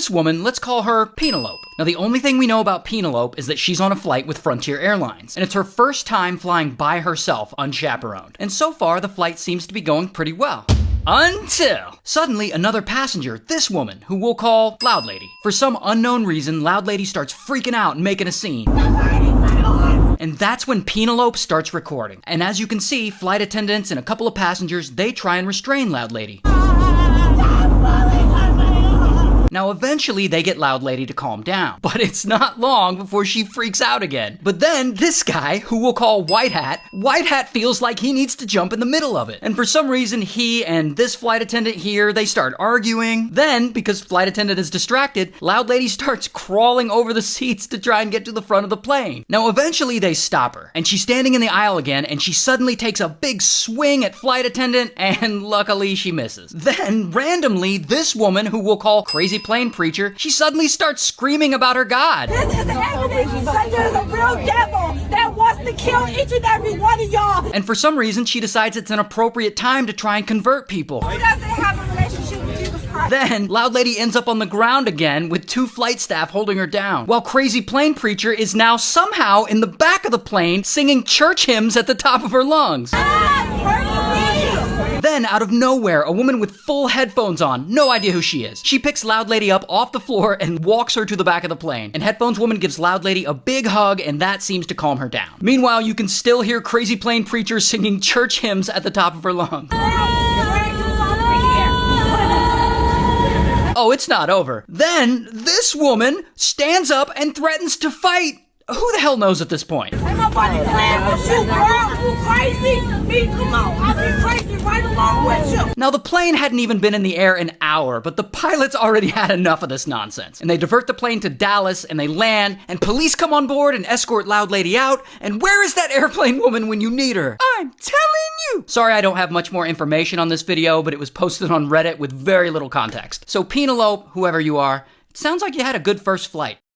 this woman, let's call her Penelope. Now, the only thing we know about Penelope is that she's on a flight with Frontier Airlines, and it's her first time flying by herself unchaperoned. And so far, the flight seems to be going pretty well. Until suddenly another passenger, this woman, who we'll call Loud Lady. For some unknown reason, Loud Lady starts freaking out and making a scene. And that's when Penelope starts recording. And as you can see, flight attendants and a couple of passengers, they try and restrain Loud Lady. Now, eventually, they get Loud Lady to calm down. But it's not long before she freaks out again. But then, this guy, who we'll call White Hat feels like he needs to jump in the middle of it. And for some reason, he and this flight attendant here, they start arguing. Then, because flight attendant is distracted, Loud Lady starts crawling over the seats to try and get to the front of the plane. Now, eventually, they stop her. And she's standing in the aisle again, and she suddenly takes a big swing at flight attendant, and luckily, she misses. Then, randomly, this woman, who we'll call Crazy Plane Preacher, she suddenly starts screaming about her God. This is evidence that there's a real devil that wants to kill each and every one of y'all. And for some reason, she decides it's an appropriate time to try and convert people. Who doesn't have a relationship with Jesus Christ? Then, Loud Lady ends up on the ground again with 2 flight staff holding her down, while Crazy Plane Preacher is now somehow in the back of the plane singing church hymns at the top of her lungs. Then, out of nowhere, a woman with full headphones on, no idea who she is. She picks Loud Lady up off the floor and walks her to the back of the plane. And Headphones Woman gives Loud Lady a big hug, and that seems to calm her down. Meanwhile, you can still hear Crazy Plane Preacher singing church hymns at the top of her lungs. Oh, it's not over. Then, this woman stands up and threatens to fight. Who the hell knows at this point? Ain't nobody playing with you, girl. You crazy? Me, come on. I'll be crazy right along with you. Now, the plane hadn't even been in the air an hour, but the pilots already had enough of this nonsense. And they divert the plane to Dallas, and they land, and police come on board and escort Loud Lady out. And where is that airplane woman when you need her? I'm telling you! Sorry I don't have much more information on this video, but it was posted on Reddit with very little context. So Penelope, whoever you are, it sounds like you had a good first flight.